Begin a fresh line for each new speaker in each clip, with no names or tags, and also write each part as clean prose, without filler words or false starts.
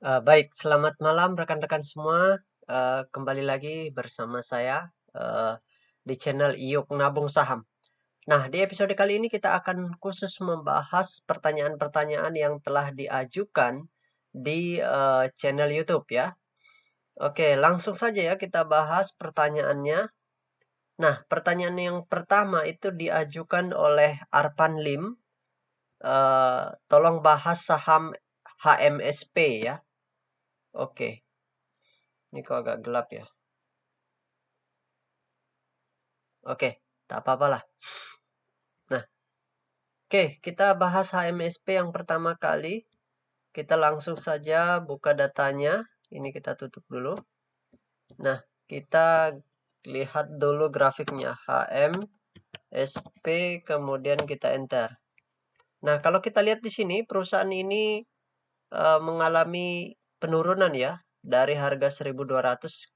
Baik, selamat malam rekan-rekan semua. Kembali lagi bersama saya di channel Iyuk Nabung Saham. Nah, di episode kali ini kita akan khusus membahas pertanyaan-pertanyaan yang telah diajukan di channel YouTube ya. Oke, langsung saja ya kita bahas pertanyaannya. Nah, pertanyaan yang pertama itu diajukan oleh Arpan Lim. Tolong bahas saham HMSP ya. Oke, ini kok agak gelap ya. Oke, tak apa-apa lah. Nah, oke, kita bahas HMSP yang pertama kali. Kita langsung saja buka datanya. Ini kita tutup dulu. Nah, kita lihat dulu grafiknya. HMSP, kemudian kita enter. Nah, kalau kita lihat di sini, perusahaan ini mengalami penurunan ya. Dari harga 1.200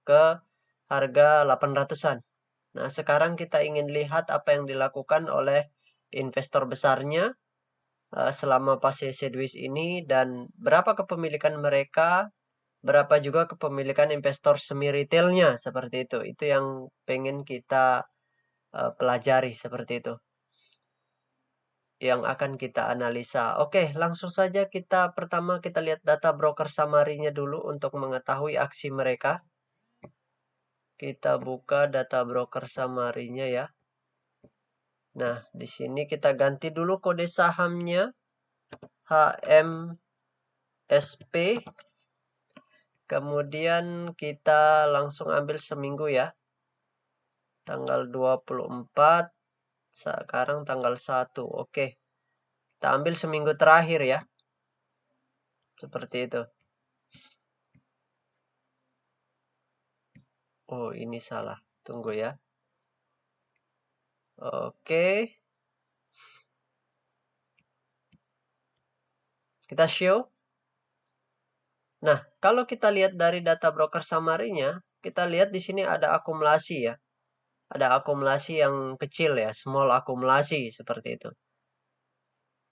ke harga 800-an. Nah, sekarang kita ingin lihat apa yang dilakukan oleh investor besarnya selama pasca sideways ini dan berapa kepemilikan mereka, berapa juga kepemilikan investor semi retailnya seperti itu. Itu yang pengen kita pelajari seperti itu. Yang akan kita analisa. Oke, langsung saja pertama kita lihat data broker summary-nya dulu untuk mengetahui aksi mereka. Kita buka data broker summary-nya ya. Nah, di sini kita ganti dulu kode sahamnya HMSP. Kemudian kita langsung ambil seminggu ya. Tanggal 24, sekarang tanggal 1. Oke. Kita ambil seminggu terakhir ya. Seperti itu. Oh, ini salah. Tunggu ya. Oke. Kita show. Nah, kalau kita lihat dari data broker summary-nya, kita lihat di sini ada akumulasi ya. Ada akumulasi yang kecil ya, small akumulasi seperti itu.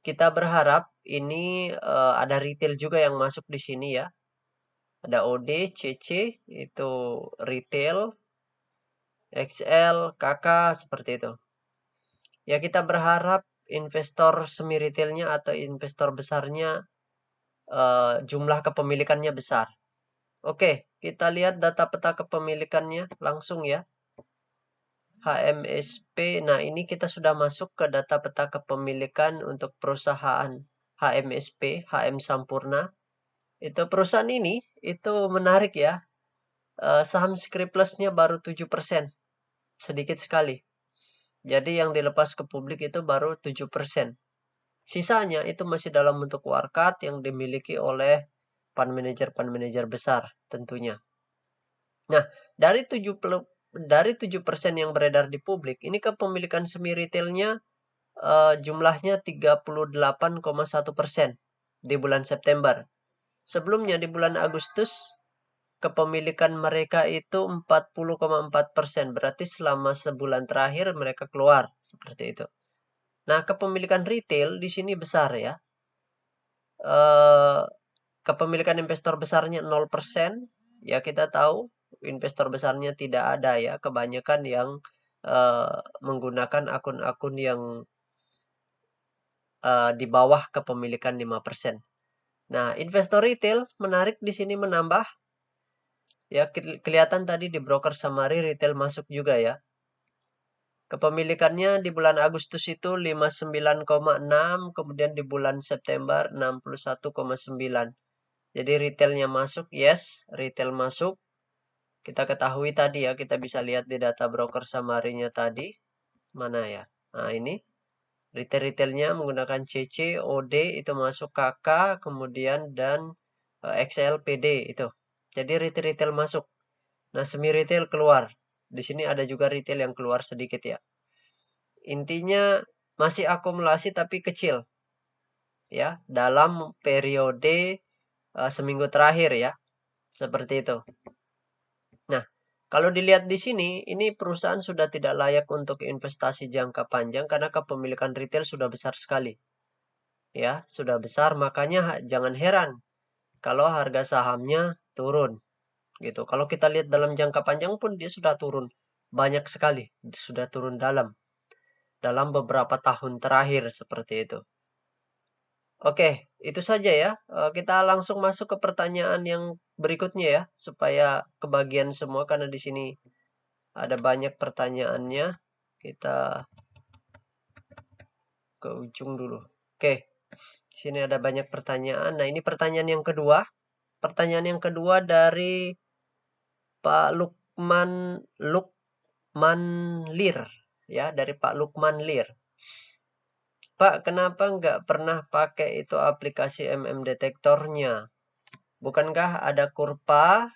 Kita berharap ini ada retail juga yang masuk di sini ya. Ada OD, CC, itu retail, XL, KK, seperti itu. Ya kita berharap investor semi retailnya atau investor besarnya jumlah kepemilikannya besar. Oke, kita lihat data peta kepemilikannya langsung ya. HMSP, nah ini kita sudah masuk ke data peta kepemilikan untuk perusahaan HMSP, HM Sampurna. Itu perusahaan ini, itu menarik ya. Saham Scriptless-nya baru 7%. Sedikit sekali. Jadi yang dilepas ke publik itu baru 7%. Sisanya itu masih dalam bentuk warkat yang dimiliki oleh fund manager besar tentunya. Nah, dari 7% yang beredar di publik, ini kepemilikan semi retailnya jumlahnya 38,1% di bulan September. Sebelumnya di bulan Agustus kepemilikan mereka itu 40,4%. Berarti selama sebulan terakhir mereka keluar seperti itu. Nah, kepemilikan retail di sini besar ya. Kepemilikan investor besarnya 0%. Ya kita tahu investor besarnya tidak ada ya. Kebanyakan yang menggunakan akun-akun yang di bawah kepemilikan 5%. Nah, investor retail menarik di sini menambah. Ya, kelihatan tadi di broker summary retail masuk juga ya. Kepemilikannya di bulan Agustus itu 59,6, kemudian di bulan September 61,9. Jadi retailnya masuk, yes, retail masuk. Kita ketahui tadi ya, kita bisa lihat di data broker summary-nya tadi. Mana ya? Nah, ini. Retail-retailnya menggunakan CC, OD itu masuk KK, kemudian dan XL, PD itu. Jadi retail-retail masuk. Nah, semi retail keluar. Di sini ada juga retail yang keluar sedikit ya. Intinya masih akumulasi tapi kecil. Ya, dalam periode seminggu terakhir ya. Seperti itu. Nah, kalau dilihat di sini, ini perusahaan sudah tidak layak untuk investasi jangka panjang karena kepemilikan retail sudah besar sekali. Ya, sudah besar, makanya jangan heran kalau harga sahamnya turun gitu. Kalau kita lihat dalam jangka panjang pun dia sudah turun banyak sekali, sudah turun dalam beberapa tahun terakhir seperti itu. Oke, itu saja ya. Kita langsung masuk ke pertanyaan yang berikutnya ya, supaya kebagian semua karena di sini ada banyak pertanyaannya. Kita ke ujung dulu. Oke, di sini ada banyak pertanyaan. Nah, ini pertanyaan yang kedua. Pertanyaan yang kedua dari Pak Lukman Lir, ya, dari Pak Lukman Lir. Pak, kenapa nggak pernah pakai itu aplikasi detektornya? Bukankah ada kurva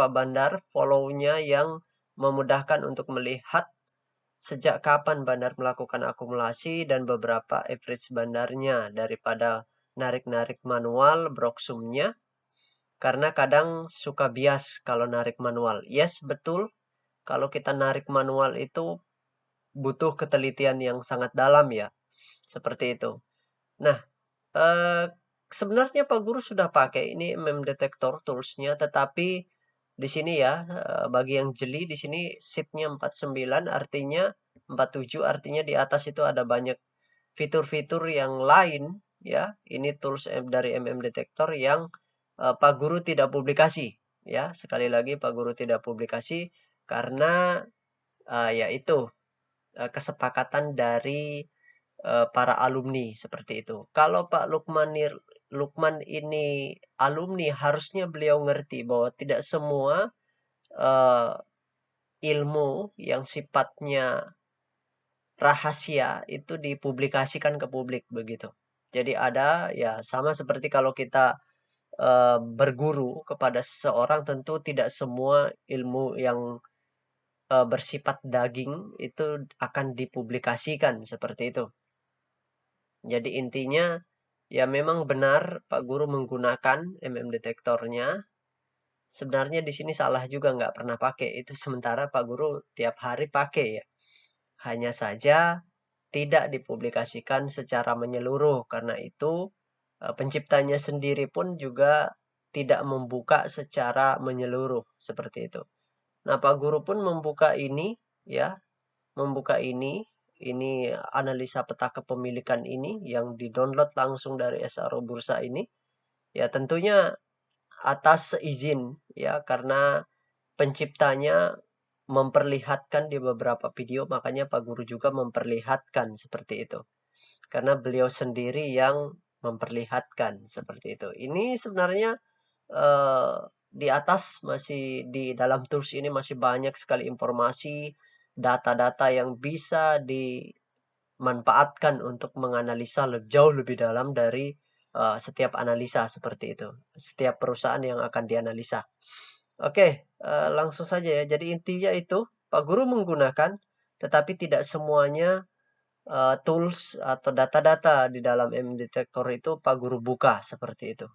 bandar follow-nya yang memudahkan untuk melihat sejak kapan bandar melakukan akumulasi dan beberapa average bandarnya daripada narik-narik manual broksumnya? Karena kadang suka bias kalau narik manual. Yes, betul. Kalau kita narik manual itu butuh ketelitian yang sangat dalam ya. Seperti itu. Nah, sebenarnya Pak Guru sudah pakai ini Detektor tools-nya, tetapi di sini ya, bagi yang jeli di sini sheet-nya 49 artinya 47 artinya di atas itu ada banyak fitur-fitur yang lain ya. Ini tools dari Detektor yang Pak Guru tidak publikasi ya. Sekali lagi Pak Guru tidak publikasi karena yaitu kesepakatan dari para alumni seperti itu. Kalau Pak Lukman ini alumni, harusnya beliau ngerti bahwa tidak semua ilmu yang sifatnya rahasia itu dipublikasikan ke publik begitu. Jadi ada ya sama seperti kalau kita berguru kepada seseorang, tentu tidak semua ilmu yang bersifat daging itu akan dipublikasikan seperti itu. Jadi intinya ya memang benar Pak Guru menggunakan detektornya. Sebenarnya di sini salah juga nggak pernah pakai itu, sementara Pak Guru tiap hari pakai ya. Hanya saja tidak dipublikasikan secara menyeluruh karena itu penciptanya sendiri pun juga tidak membuka secara menyeluruh seperti itu. Nah, Pak Guru pun membuka ini ya, membuka ini analisa peta kepemilikan ini yang di-download langsung dari SRO Bursa ini. Ya, tentunya atas izin ya, karena penciptanya memperlihatkan di beberapa video, makanya Pak Guru juga memperlihatkan seperti itu. Karena beliau sendiri yang memperlihatkan seperti itu. Ini sebenarnya di atas masih di dalam tools ini masih banyak sekali informasi, data-data yang bisa dimanfaatkan untuk menganalisa jauh lebih dalam dari setiap analisa seperti itu. Setiap perusahaan yang akan dianalisa. Oke, langsung saja ya. Jadi intinya itu Pak Guru menggunakan, tetapi tidak semuanya tools atau data-data di dalam detektor itu Pak Guru buka seperti itu.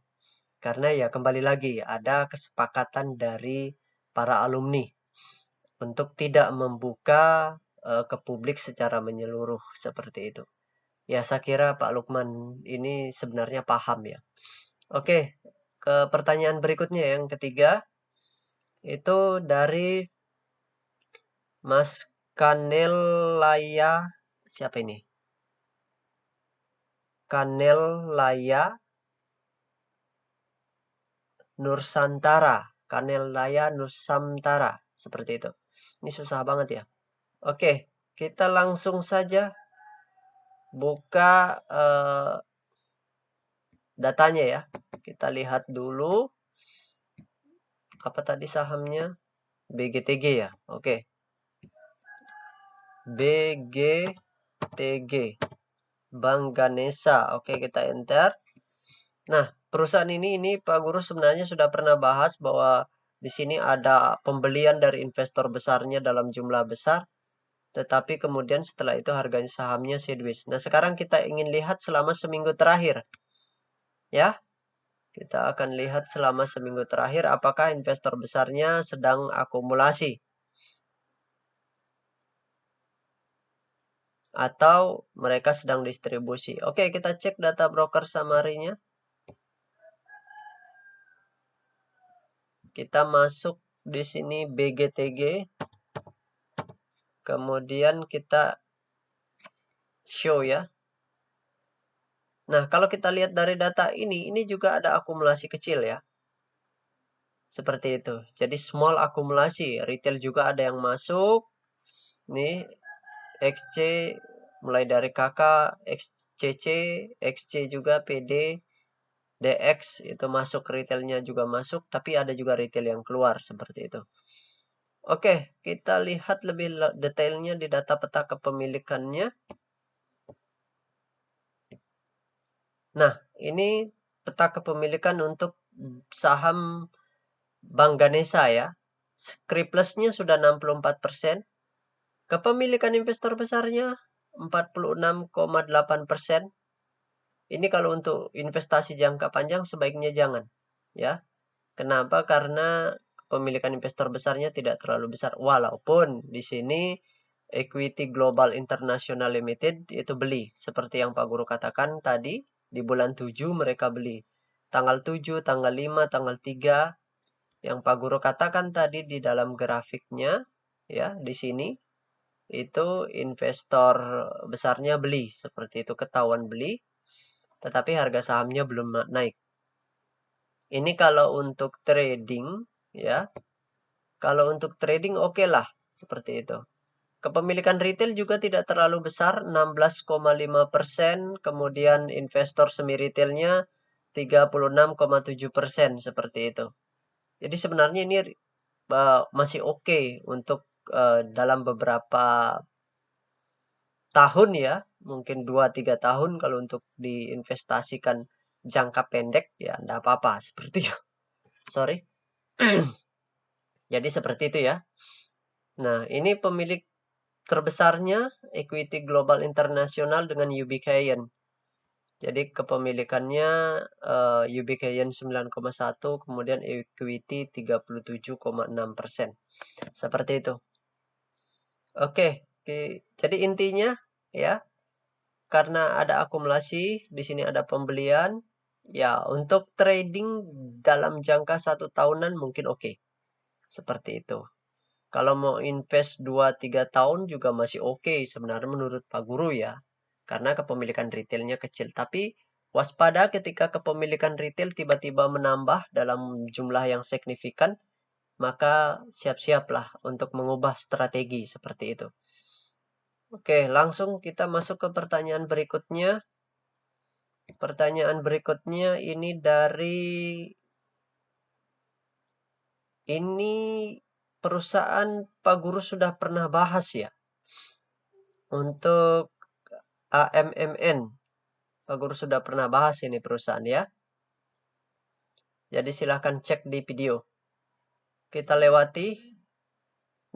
Karena ya kembali lagi ada kesepakatan dari para alumni untuk tidak membuka ke publik secara menyeluruh seperti itu. Ya saya kira Pak Lukman ini sebenarnya paham ya. Oke, ke pertanyaan berikutnya yang ketiga itu dari Mas Kanelaya, siapa ini? Kanelaya Kanelaya Nusantara, seperti itu. Ini susah banget ya. Oke, kita langsung saja buka datanya ya. Kita lihat dulu apa tadi sahamnya? BGTG ya. Oke. BGTG. Bank Ganesha. Oke, kita enter. Nah, perusahaan ini Pak Guru sebenarnya sudah pernah bahas bahwa di sini ada pembelian dari investor besarnya dalam jumlah besar, tetapi kemudian setelah itu harganya sahamnya sideways. Nah, sekarang kita ingin lihat selama seminggu terakhir. Ya, kita akan lihat selama seminggu terakhir apakah investor besarnya sedang akumulasi. Atau mereka sedang distribusi. Oke, kita cek data broker summary-nya. Kita masuk di sini BGTG. Kemudian kita show ya. Nah, kalau kita lihat dari data ini juga ada akumulasi kecil ya. Seperti itu. Jadi small akumulasi, retail juga ada yang masuk. Nih, XC mulai dari KK, XCC, XC juga PD, DX itu masuk, retailnya juga masuk, tapi ada juga retail yang keluar seperti itu. Oke, kita lihat lebih detailnya di data peta kepemilikannya. Nah, ini peta kepemilikan untuk saham Bank Ganesha ya. Scriptless-nya sudah 64%. Kepemilikan investor besarnya 46,8%. Ini kalau untuk investasi jangka panjang sebaiknya jangan, ya. Kenapa? Karena kepemilikan investor besarnya tidak terlalu besar. Walaupun di sini Equity Global International Limited itu beli. Seperti yang Pak Guru katakan tadi, di bulan 7 mereka beli. Tanggal 7, tanggal 5, tanggal 3. Yang Pak Guru katakan tadi di dalam grafiknya, ya, di sini. Itu investor besarnya beli. Seperti itu, ketahuan beli. Tetapi harga sahamnya belum naik. Ini kalau untuk trading, ya. Kalau untuk trading oke lah, seperti itu. Kepemilikan retail juga tidak terlalu besar, 16,5%. Kemudian investor semi retailnya 36,7%, seperti itu. Jadi sebenarnya ini masih oke untuk dalam beberapa tahun ya, mungkin 2-3 tahun kalau untuk diinvestasikan jangka pendek ya enggak apa-apa seperti itu. Sorry. Jadi seperti itu ya. Nah, ini pemilik terbesarnya Equity Global International dengan UB Cayen. Jadi kepemilikannya UB Cayen 9,1, kemudian Equity 37,6%. Seperti itu. Oke, jadi intinya ya, karena ada akumulasi, di sini ada pembelian. Ya, untuk trading dalam jangka 1 tahunan mungkin oke. Seperti itu. Kalau mau invest 2-3 tahun juga masih oke sebenarnya menurut Pak Guru ya. Karena kepemilikan retailnya kecil. Tapi waspada ketika kepemilikan retail tiba-tiba menambah dalam jumlah yang signifikan. Maka siap-siaplah untuk mengubah strategi seperti itu. Oke, langsung kita masuk ke pertanyaan berikutnya. Pertanyaan berikutnya ini dari perusahaan Pak Guru sudah pernah bahas ya. Untuk AMMN. Pak Guru sudah pernah bahas ini perusahaan ya. Jadi silahkan cek di video. Kita lewati.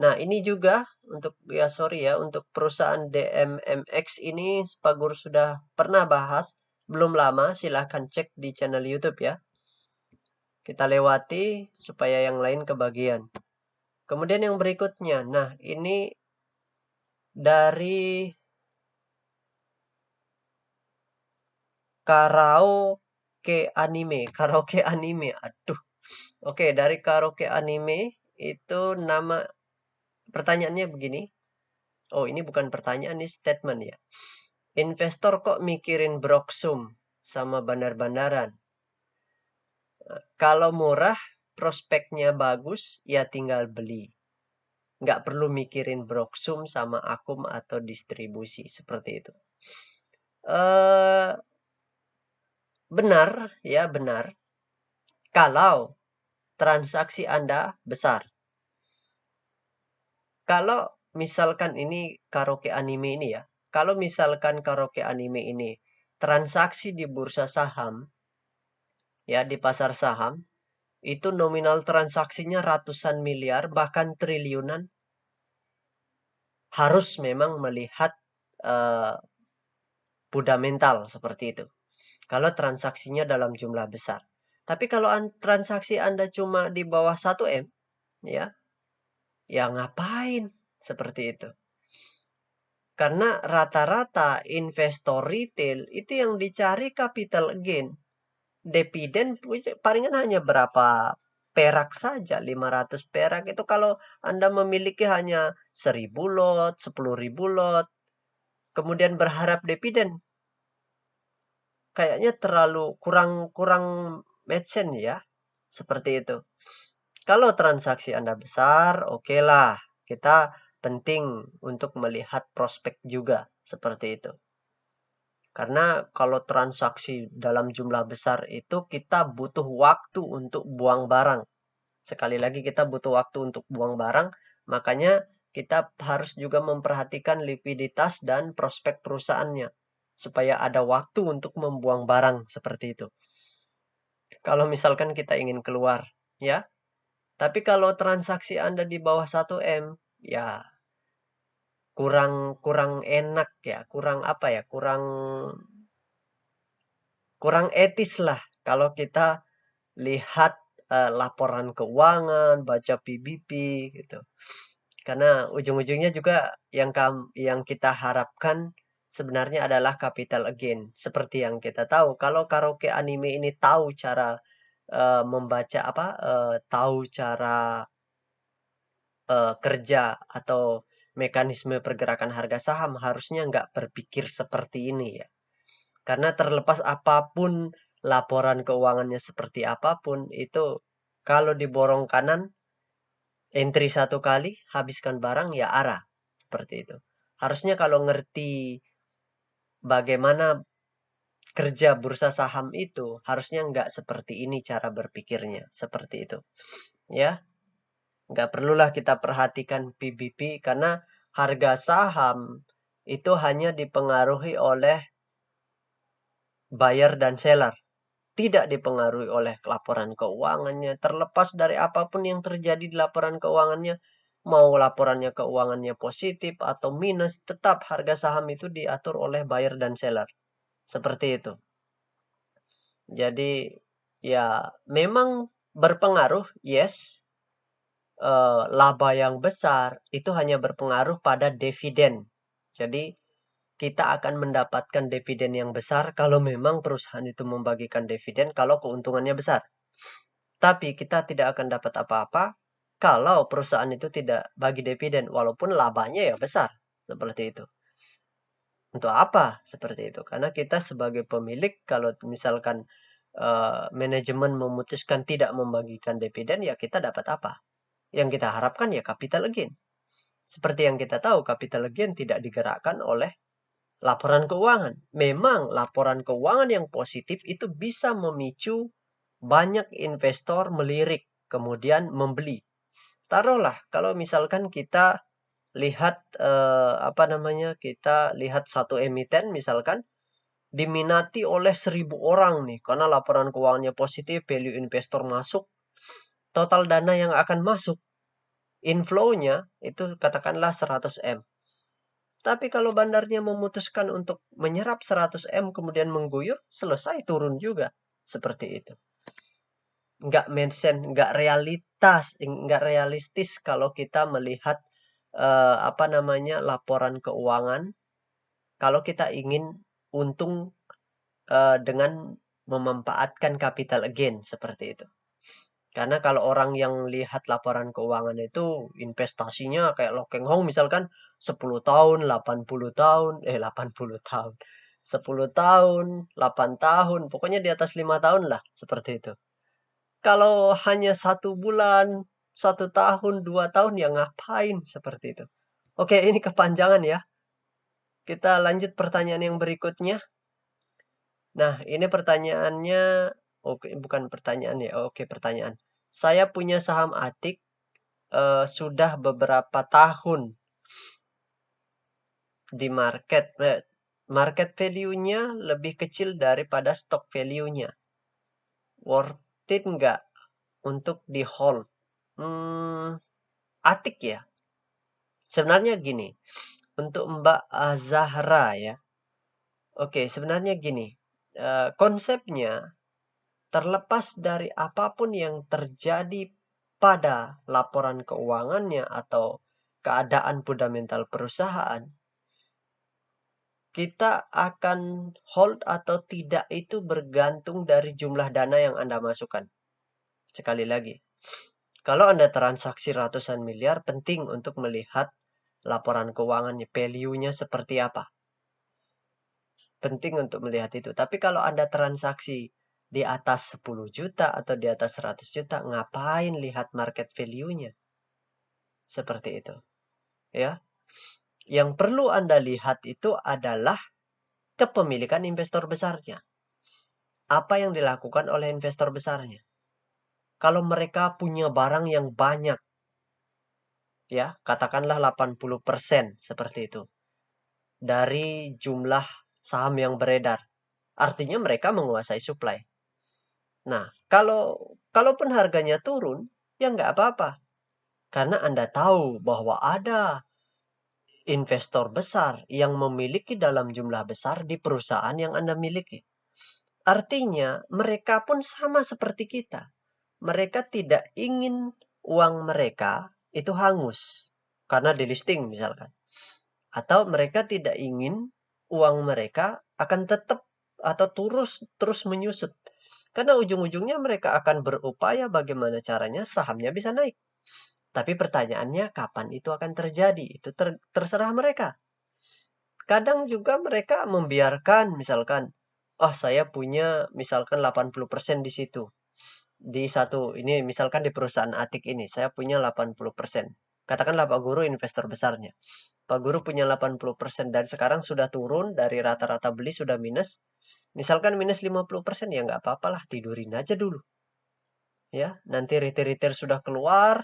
Nah, ini juga untuk untuk perusahaan DMMX ini Pak Guru sudah pernah bahas. Belum lama, silahkan cek di channel YouTube ya. Kita lewati supaya yang lain kebagian. Kemudian yang berikutnya. Nah, ini dari Karaoke Anime. Aduh. Oke, dari Karaoke Anime itu nama pertanyaannya begini. Oh, ini bukan pertanyaan, ini statement ya. Investor kok mikirin Broksum sama bandar-bandaran? Kalau murah, prospeknya bagus, ya tinggal beli. Nggak perlu mikirin Broksum sama akum atau distribusi. Seperti itu. Benar, ya benar. Kalau transaksi Anda besar. Kalau misalkan ini Karaoke Anime ini ya. Kalau misalkan Karaoke Anime ini transaksi di bursa saham, ya di pasar saham, itu nominal transaksinya ratusan miliar, bahkan triliunan. Harus memang melihat fundamental seperti itu. Kalau transaksinya dalam jumlah besar. Tapi kalau transaksi Anda cuma di bawah 1 M, ya ngapain seperti itu. Karena rata-rata investor retail itu yang dicari capital gain. Dividen palingan hanya berapa perak saja, 500 perak itu kalau Anda memiliki hanya 1.000 lot, 10.000 lot, kemudian berharap dividen, kayaknya terlalu kurang make sense ya, seperti itu. Kalau transaksi Anda besar, okelah, kita penting untuk melihat prospek juga, seperti itu. Karena kalau transaksi dalam jumlah besar itu kita butuh waktu untuk buang barang. Sekali lagi kita butuh waktu untuk buang barang, makanya kita harus juga memperhatikan likuiditas dan prospek perusahaannya. Supaya ada waktu untuk membuang barang seperti itu. Kalau misalkan kita ingin keluar, ya. Tapi kalau transaksi Anda di bawah 1 M, ya kurang enak ya, kurang etis lah kalau kita lihat laporan keuangan, baca PBP gitu. Karena ujung-ujungnya juga yang kita harapkan sebenarnya adalah capital gain. Seperti yang kita tahu, kalau karaoke anime ini tahu cara membaca tahu cara kerja atau mekanisme pergerakan harga saham, harusnya nggak berpikir seperti ini ya. Karena terlepas apapun laporan keuangannya seperti apapun, itu kalau diborong kanan, entry 1 kali, habiskan barang, ya arah. Seperti itu. Harusnya kalau ngerti bagaimana kerja bursa saham itu, harusnya nggak seperti ini cara berpikirnya. Seperti itu. Ya, nggak perlulah kita perhatikan PBP karena harga saham itu hanya dipengaruhi oleh buyer dan seller. Tidak dipengaruhi oleh laporan keuangannya. Terlepas dari apapun yang terjadi di laporan keuangannya, mau laporannya keuangannya positif atau minus, tetap harga saham itu diatur oleh buyer dan seller. Seperti itu. Jadi ya memang berpengaruh, yes. Laba yang besar itu hanya berpengaruh pada dividen. Jadi kita akan mendapatkan dividen yang besar kalau memang perusahaan itu membagikan dividen kalau keuntungannya besar. Tapi kita tidak akan dapat apa-apa kalau perusahaan itu tidak bagi dividen walaupun labanya ya besar. Seperti itu. Untuk apa? Seperti itu. Karena kita sebagai pemilik kalau misalkan manajemen memutuskan tidak membagikan dividen ya kita dapat apa? Yang kita harapkan ya capital gain. Seperti yang kita tahu capital gain tidak digerakkan oleh laporan keuangan. Memang laporan keuangan yang positif itu bisa memicu banyak investor melirik, kemudian membeli. Taruhlah kalau misalkan kita lihat kita lihat satu emiten misalkan diminati oleh 1.000 orang nih karena laporan keuangannya positif, value investor masuk, total dana yang akan masuk inflow-nya itu katakanlah 100 M. Tapi kalau bandarnya memutuskan untuk menyerap 100 M kemudian mengguyur, selesai turun juga. Seperti itu. Nggak mention, nggak realistis kalau kita melihat laporan keuangan. Kalau kita ingin untung dengan memanfaatkan capital gain seperti itu. Karena kalau orang yang lihat laporan keuangan itu investasinya kayak Lo Keng Hong misalkan 10 tahun, 80 tahun, 80 tahun. 10 tahun, 8 tahun, pokoknya di atas 5 tahun lah seperti itu. Kalau hanya 1 bulan, 1 tahun, 2 tahun ya ngapain seperti itu. Oke, ini kepanjangan ya. Kita lanjut pertanyaan yang berikutnya. Nah, ini pertanyaannya, oke, bukan pertanyaan ya. Oke, pertanyaan. Saya punya saham Atik sudah beberapa tahun di market. Market value-nya lebih kecil daripada stock value-nya. Worth it nggak untuk di hold? Atik ya. Sebenarnya gini, untuk Mbak Zahra ya. Oke, sebenarnya gini. Konsepnya terlepas dari apapun yang terjadi pada laporan keuangannya atau keadaan fundamental perusahaan, kita akan hold atau tidak itu bergantung dari jumlah dana yang Anda masukkan. Sekali lagi. Kalau Anda transaksi ratusan miliar, penting untuk melihat laporan keuangannya, value-nya seperti apa. Penting untuk melihat itu. Tapi kalau Anda transaksi di atas 10 juta atau di atas 100 juta, ngapain lihat market value-nya? Seperti itu. Ya. Yang perlu Anda lihat itu adalah kepemilikan investor besarnya. Apa yang dilakukan oleh investor besarnya? Kalau mereka punya barang yang banyak, ya, katakanlah 80% seperti itu, dari jumlah saham yang beredar. Artinya mereka menguasai supply. Nah, kalaupun harganya turun, ya nggak apa-apa. Karena Anda tahu bahwa ada investor besar yang memiliki dalam jumlah besar di perusahaan yang Anda miliki. Artinya, mereka pun sama seperti kita. Mereka tidak ingin uang mereka itu hangus karena delisting misalkan. Atau mereka tidak ingin uang mereka akan tetap atau terus menyusut. Karena ujung-ujungnya mereka akan berupaya bagaimana caranya sahamnya bisa naik. Tapi pertanyaannya kapan itu akan terjadi? Itu terserah mereka. Kadang juga mereka membiarkan misalkan, oh saya punya misalkan 80% di situ. Di satu ini misalkan di perusahaan Atik ini saya punya 80%. Katakanlah Pak Guru investor besarnya. Pak Guru punya 80% dan sekarang sudah turun dari rata-rata beli sudah minus. Misalkan minus 50% ya nggak apa-apalah, tidurin aja dulu. Ya, nanti retail-retail sudah keluar,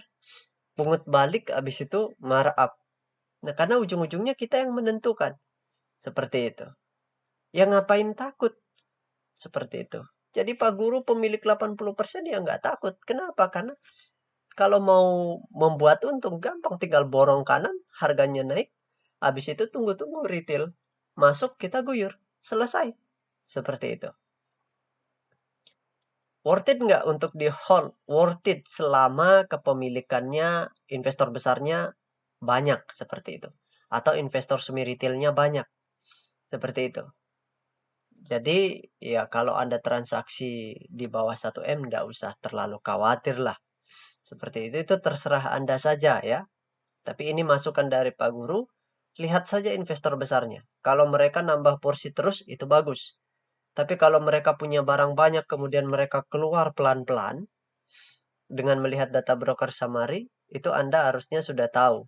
pungut balik habis itu markup. Nah, karena ujung-ujungnya kita yang menentukan. Seperti itu. Ya ngapain takut? Seperti itu. Jadi Pak Guru pemilik 80% ya nggak takut. Kenapa? Karena kalau mau membuat untung gampang, tinggal borong kanan, harganya naik. Habis itu tunggu-tunggu retail. Masuk kita guyur. Selesai. Seperti itu. Worth it nggak untuk di hold? Worth it selama kepemilikannya investor besarnya banyak seperti itu. Atau investor semi retailnya banyak. Seperti itu. Jadi ya kalau Anda transaksi di bawah 1M nggak usah terlalu khawatir lah. Seperti itu terserah Anda saja ya. Tapi ini masukan dari Pak Guru. Lihat saja investor besarnya. Kalau mereka nambah porsi terus itu bagus. Tapi kalau mereka punya barang banyak kemudian mereka keluar pelan-pelan dengan melihat data broker summary, itu Anda harusnya sudah tahu.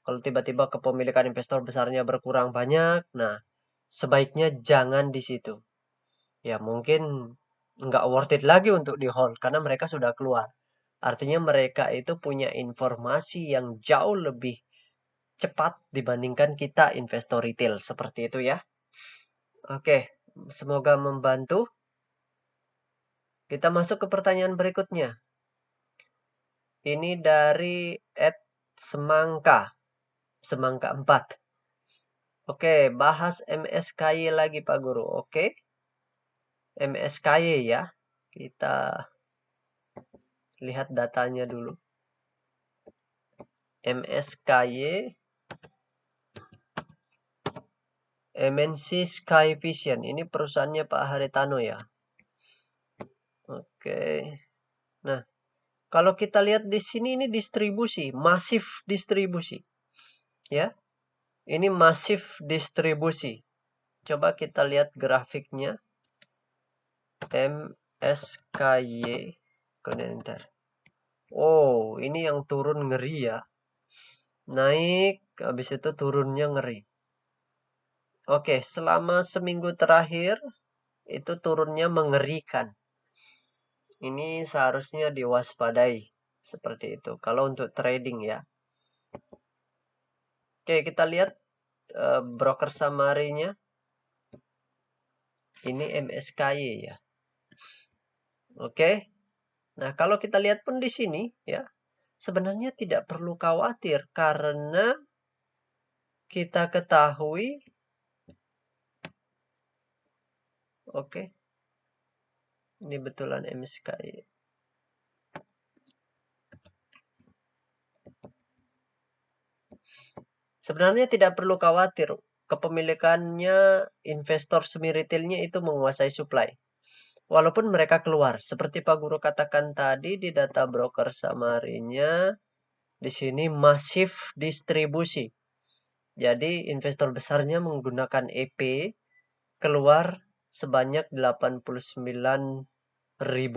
Kalau tiba-tiba kepemilikan investor besarnya berkurang banyak, nah sebaiknya jangan di situ. Ya mungkin nggak worth it lagi untuk di hold karena mereka sudah keluar. Artinya mereka itu punya informasi yang jauh lebih cepat dibandingkan kita investor retail. Seperti itu ya. Oke, semoga membantu. Kita masuk ke pertanyaan berikutnya. Ini dari Semangka. Semangka 4. Oke, bahas MSKY lagi Pak Guru. Oke. MSKY ya. Kita lihat datanya dulu. MSKY MNC Sky Vision. Ini perusahaannya Pak Haritano ya. Oke. Nah, kalau kita lihat di sini ini distribusi, masif distribusi. Ya. Ini masif distribusi. Coba kita lihat grafiknya. MSKY Konenter. Oh, ini yang turun ngeri ya. Naik, habis itu turunnya ngeri. Oke, selama seminggu terakhir itu turunnya mengerikan. Ini seharusnya diwaspadai seperti itu. Kalau untuk trading ya. Oke, kita lihat broker summary-nya. Ini MSKY ya. Oke. Nah, kalau kita lihat pun di sini ya, sebenarnya tidak perlu khawatir karena kita ketahui oke. Ini betulan MSKY. Sebenarnya tidak perlu khawatir. Kepemilikannya investor semi retailnya itu menguasai supply. walaupun mereka keluar. Seperti Pak Guru katakan tadi di data broker summary-nya, di sini masif distribusi. Jadi investor besarnya menggunakan EP keluar sebanyak 89.000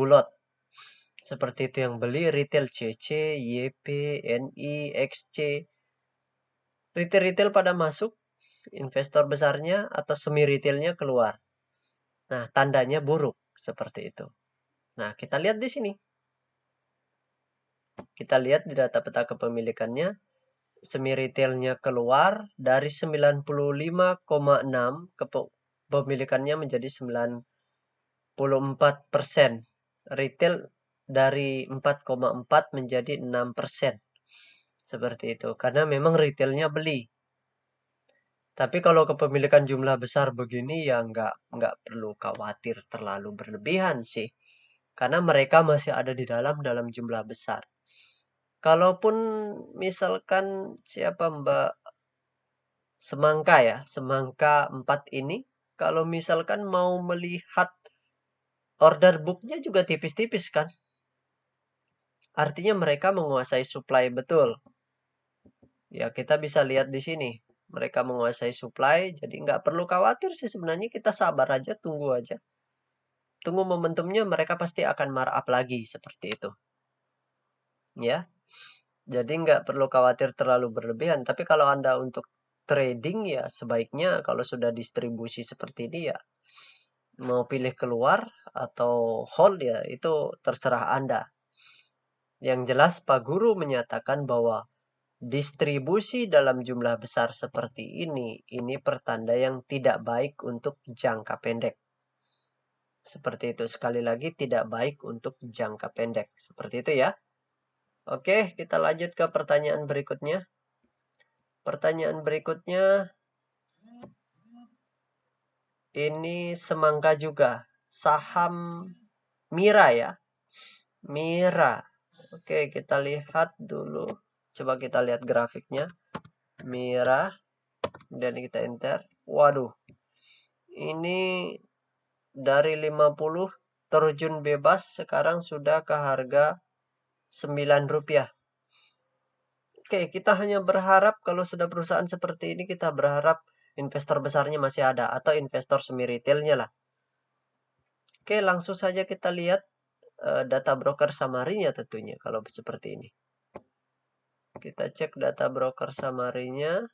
lot. Seperti itu yang beli retail CC, YP, NI, XC. Retail-retail pada masuk, investor besarnya atau semi-retailnya keluar. Nah, tandanya buruk seperti itu. Nah, kita lihat di sini. Kita lihat di data peta kepemilikannya, semi-retailnya keluar dari 95,6, kepemilikannya menjadi 94%. Retail dari 4,4 menjadi 6%. Seperti itu. Karena memang retailnya beli. Tapi kalau kepemilikan jumlah besar begini ya nggak perlu khawatir terlalu berlebihan sih. Karena mereka masih ada di dalam jumlah besar. Kalaupun misalkan siapa Mbak Semangka ya, Semangka 4 ini, kalau misalkan mau melihat order booknya juga tipis-tipis kan. Artinya mereka menguasai supply betul. Ya kita bisa lihat di sini. Mereka menguasai supply, jadi nggak perlu khawatir sih sebenarnya, kita sabar aja, tunggu aja. Tunggu momentumnya, mereka pasti akan markup lagi, seperti itu. Ya, jadi nggak perlu khawatir terlalu berlebihan. Tapi kalau Anda untuk trading ya sebaiknya kalau sudah distribusi seperti ini ya, mau pilih keluar atau hold ya itu terserah Anda. Yang jelas Pak Guru menyatakan bahwa distribusi dalam jumlah besar seperti ini pertanda yang tidak baik untuk jangka pendek. Seperti itu, sekali lagi tidak baik untuk jangka pendek. Seperti itu ya. Oke, kita lanjut ke pertanyaan berikutnya. Pertanyaan berikutnya, ini semangka juga. Saham Mira ya. Mira. Oke, kita lihat dulu. Coba kita lihat grafiknya. Mira. Dan kita enter. Waduh. Ini dari 50 terjun bebas sekarang sudah ke harga Rp9. Oke, kita hanya berharap kalau sudah perusahaan seperti ini, kita berharap investor besarnya masih ada atau investor semi retailnya lah. Oke, langsung saja kita lihat data broker summary-nya tentunya kalau seperti ini. Kita cek data broker summary-nya.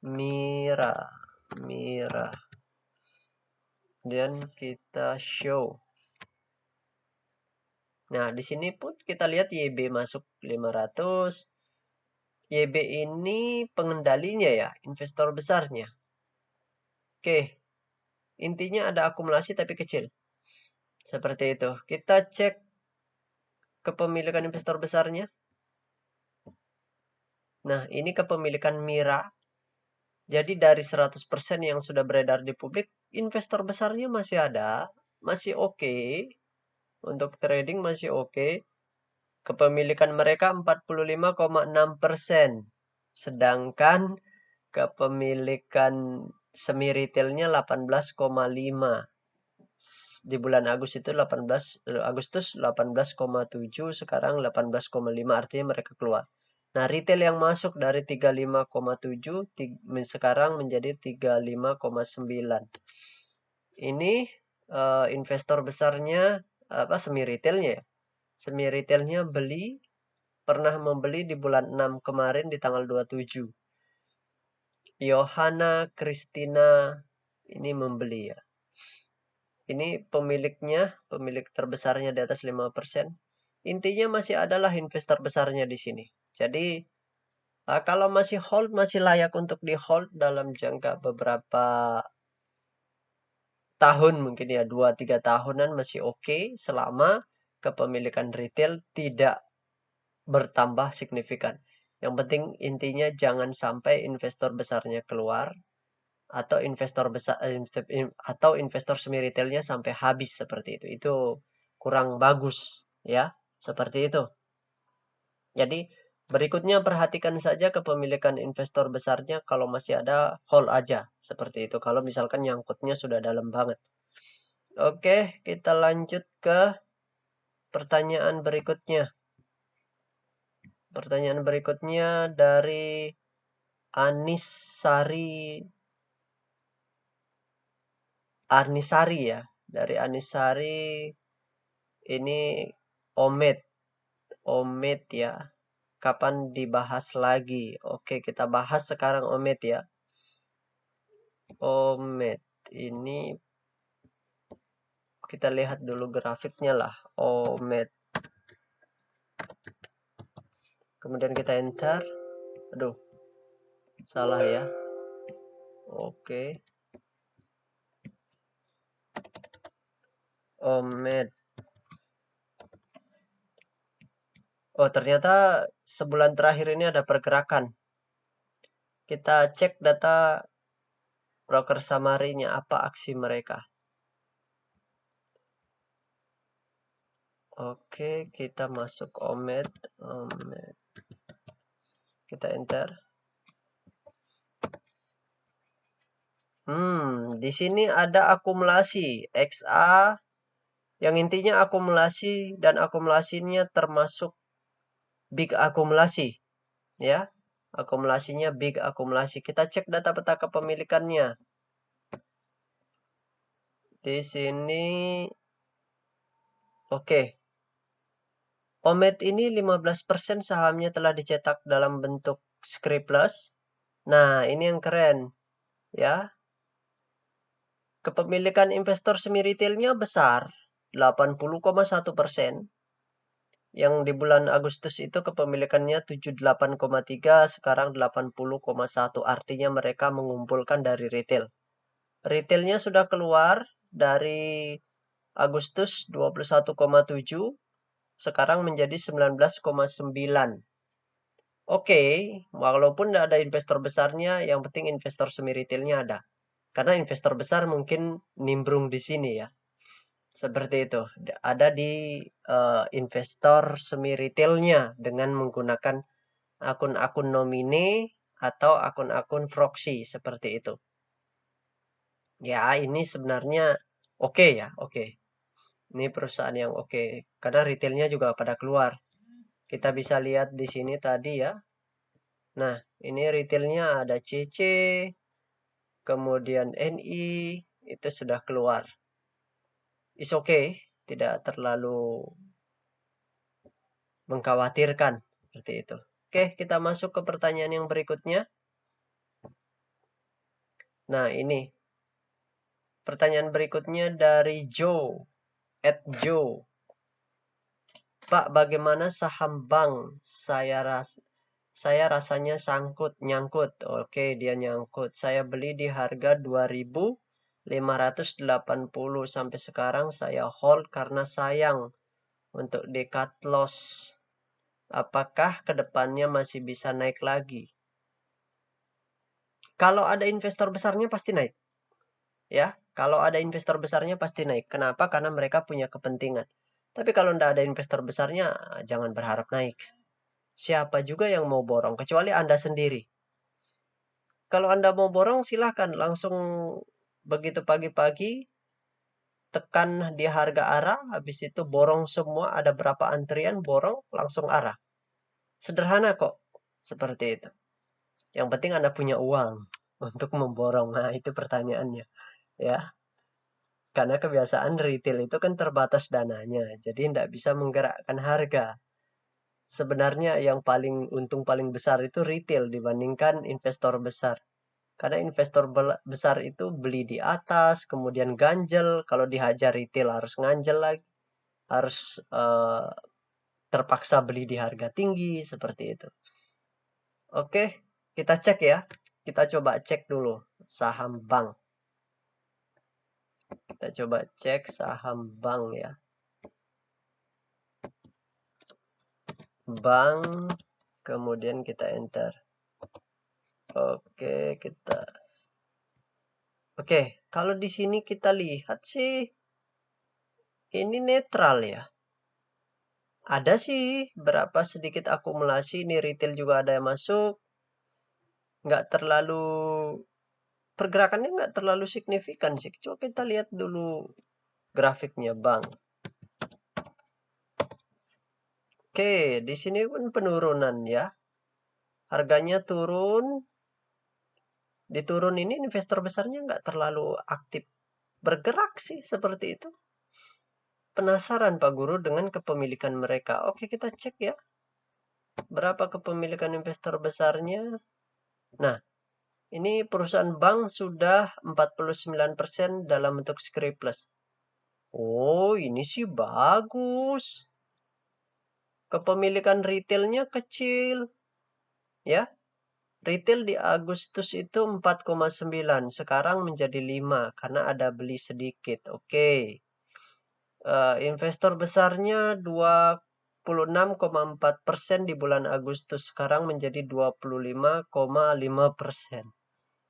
Mira. Dan kita show. Nah, di sini pun kita lihat YB masuk 500. YB ini pengendalinya ya, investor besarnya. Oke, intinya ada akumulasi tapi kecil. Seperti itu. Kita cek kepemilikan investor besarnya. Nah, ini kepemilikan Mira. Jadi dari 100% yang sudah beredar di publik, investor besarnya masih ada, masih oke. Untuk trading masih oke. Kepemilikan mereka 45,6%. Sedangkan kepemilikan semi retailnya 18,5. Di bulan Agustus itu 18,7, sekarang 18,5, artinya mereka keluar. Nah, retail yang masuk dari 35,7 sekarang menjadi 35,9. Ini investor besarnya semi retailnya ya. Semi retailnya pernah membeli di bulan 6 kemarin di tanggal 27. Yohana Christina ini membeli ya. Ini pemilik terbesarnya di atas 5%. Intinya masih adalah investor besarnya di sini. Jadi kalau masih hold, masih layak untuk di hold dalam jangka beberapa tahun, mungkin ya 2-3 tahunan masih oke, selama kepemilikan retail tidak bertambah signifikan. Yang penting intinya jangan sampai investor besarnya keluar atau investor semi retailnya sampai habis seperti itu. Itu kurang bagus ya, seperti itu. Jadi berikutnya perhatikan saja kepemilikan investor besarnya, kalau masih ada hold aja seperti itu. Kalau misalkan nyangkutnya sudah dalam banget. Oke, kita lanjut ke pertanyaan berikutnya. Pertanyaan berikutnya dari Anisari ya. Dari Anisari ini Omet. Omet ya. Kapan dibahas lagi? Oke, kita bahas sekarang Omet ya. Omet ini kita lihat dulu grafiknya lah. Omet. Kemudian kita enter. Aduh, salah ya. Oke. Omet. Oh, ternyata sebulan terakhir ini ada pergerakan. Kita cek data broker summary-nya, apa aksi mereka. Oke, kita masuk Omet. Kita enter. Di sini ada akumulasi XA yang intinya akumulasi dan akumulasinya termasuk big akumulasi ya. Akumulasinya big akumulasi. Kita cek data peta kepemilikannya. Di sini oke. Omet ini 15% sahamnya telah dicetak dalam bentuk scriptless. Nah, ini yang keren ya. Kepemilikan investor semi retailnya besar, 80,1%. Yang di bulan Agustus itu kepemilikannya 78,3, sekarang 80,1. Artinya mereka mengumpulkan dari retail. Retailnya sudah keluar dari Agustus 21,7, sekarang menjadi 19,9. Oke, walaupun tidak ada investor besarnya, yang penting investor semi retailnya ada. Karena investor besar mungkin nimbrung di sini ya. Seperti itu. Ada di investor semi retailnya dengan menggunakan akun-akun nomine atau akun-akun proxy seperti itu. Ya, ini sebenarnya oke ya, oke. Ini perusahaan yang oke. Karena retailnya juga pada keluar. Kita bisa lihat di sini tadi ya. Nah, ini retailnya ada CC, kemudian NI, itu sudah keluar. Is okay, tidak terlalu mengkhawatirkan seperti itu. Oke, kita masuk ke pertanyaan yang berikutnya. Nah, ini pertanyaan berikutnya dari Joe, @Joe. Pak, bagaimana saham bank? Saya rasanya nyangkut. Oke, dia nyangkut. Saya beli di harga 2.580 sampai sekarang saya hold karena sayang untuk dekat loss. Apakah kedepannya masih bisa naik lagi? Kalau ada investor besarnya pasti naik. Ya, kalau ada investor besarnya pasti naik. Kenapa? Karena mereka punya kepentingan. Tapi kalau tidak ada investor besarnya, jangan berharap naik. Siapa juga yang mau borong, kecuali Anda sendiri. Kalau Anda mau borong, silahkan langsung begitu pagi-pagi, tekan di harga arah, habis itu borong semua, ada berapa antrian, borong, langsung arah. Sederhana kok, seperti itu. Yang penting Anda punya uang untuk memborong. Nah, itu pertanyaannya. Ya, karena kebiasaan retail itu kan terbatas dananya, jadi tidak bisa menggerakkan harga. Sebenarnya yang untung paling besar itu retail dibandingkan investor besar. Karena investor besar itu beli di atas, kemudian ganjel. Kalau dihajar retail harus nganjel lagi. Harus terpaksa beli di harga tinggi, seperti itu. Oke, kita cek ya. Kita coba cek dulu saham bank. Kita coba cek saham bank ya. Bank, kemudian kita enter. Oke, kalau di sini kita lihat sih ini netral ya. Ada sih berapa sedikit akumulasi, ini retail juga ada yang masuk. Pergerakannya nggak terlalu signifikan sih. Coba kita lihat dulu grafiknya bank. Oke, di sini pun penurunan ya. Harganya turun. Di turun ini investor besarnya nggak terlalu aktif bergerak sih seperti itu. Penasaran Pak Guru dengan kepemilikan mereka. Oke, kita cek ya. Berapa kepemilikan investor besarnya? Nah, ini perusahaan bank sudah 49% dalam bentuk scriptless. Oh, ini sih bagus. Kepemilikan retailnya kecil. Ya, retail di Agustus itu 4,9. Sekarang menjadi 5 karena ada beli sedikit. Oke. Investor besarnya 26,4% di bulan Agustus. Sekarang menjadi 25,5%.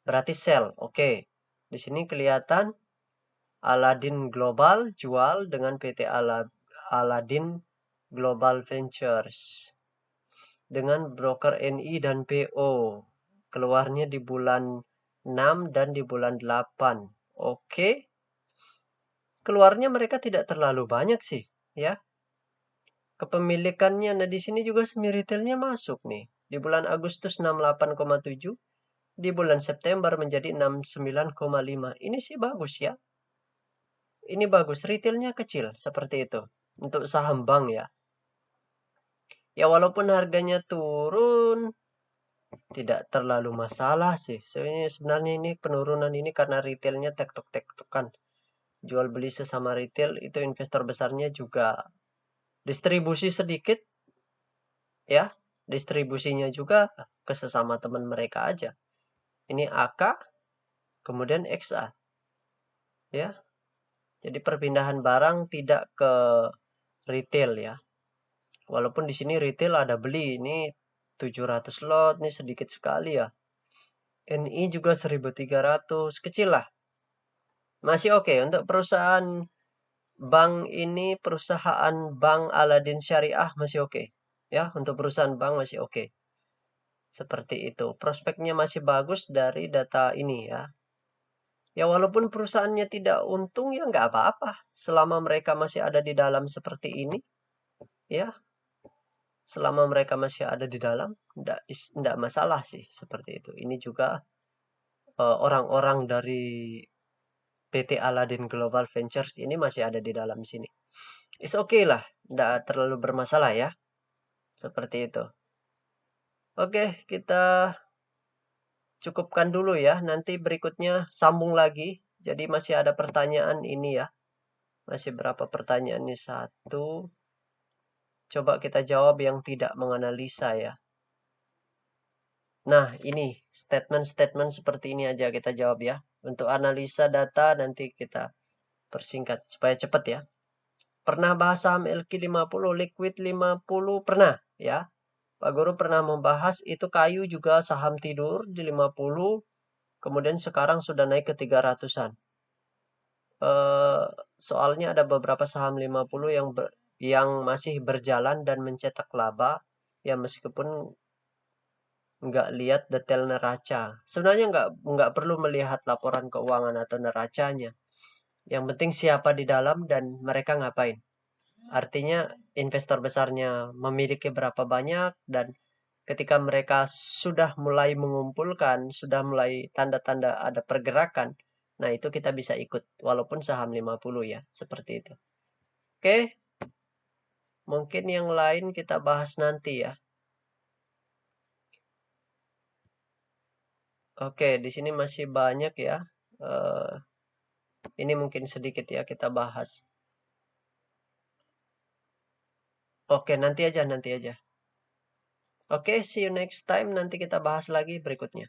Berarti sell. Oke. Di sini kelihatan Aladin Global jual dengan PT Aladin Global Ventures dengan broker NI dan PO. Keluarnya di bulan 6 dan di bulan 8. Oke. Keluarnya mereka tidak terlalu banyak sih, ya. Kepemilikannya, nah di sini juga semi retailnya masuk nih. Di bulan Agustus 68,7, di bulan September menjadi 69,5. Ini sih bagus ya. Ini bagus, retailnya kecil seperti itu. Untuk saham bank ya. Ya walaupun harganya turun, tidak terlalu masalah sih. Sebenarnya ini penurunan ini karena retailnya tektok-tektokan. Jual beli sesama retail itu investor besarnya juga distribusi sedikit. Ya, distribusinya juga ke sesama teman mereka aja. Ini AK, kemudian XA. Ya, jadi perpindahan barang tidak ke retail ya. Walaupun di sini retail ada beli, ini 700 lot, ini sedikit sekali ya. NI juga 1300, kecil lah. Masih oke untuk perusahaan bank ini, perusahaan bank Aladin Syariah masih oke. Ya, untuk perusahaan bank masih oke. Seperti itu. Prospeknya masih bagus dari data ini ya. Ya walaupun perusahaannya tidak untung ya nggak apa-apa. Selama mereka masih ada di dalam seperti ini. Ya. Selama mereka masih ada di dalam. Nggak masalah sih seperti itu. Ini juga orang-orang dari PT Aladin Global Ventures ini masih ada di dalam sini. It's okay lah. Nggak terlalu bermasalah ya. Seperti itu. Oke, kita cukupkan dulu ya. Nanti berikutnya sambung lagi. Jadi masih ada pertanyaan ini ya. Masih berapa pertanyaan ini? 1. Coba kita jawab yang tidak menganalisa ya. Nah, ini statement-statement seperti ini aja kita jawab ya. Untuk analisa data nanti kita persingkat supaya cepat ya. Pernah bahas saham LQ50, Liquid 50? Pernah ya. Pak Guru pernah membahas itu kayu juga saham tidur di 50. Kemudian sekarang sudah naik ke 300-an. Soalnya ada beberapa saham 50 yang masih berjalan dan mencetak laba. Ya meskipun nggak lihat detail neraca. Sebenarnya nggak perlu melihat laporan keuangan atau neracanya. Yang penting siapa di dalam dan mereka ngapain. Artinya investor besarnya memiliki berapa banyak dan ketika mereka sudah mulai mengumpulkan, sudah mulai tanda-tanda ada pergerakan, nah itu kita bisa ikut walaupun saham 50 ya, seperti itu. Oke. Mungkin yang lain kita bahas nanti ya. Oke, di sini masih banyak ya. Ini mungkin sedikit ya kita bahas. Oke, nanti aja. Oke, see you next time. Nanti kita bahas lagi berikutnya.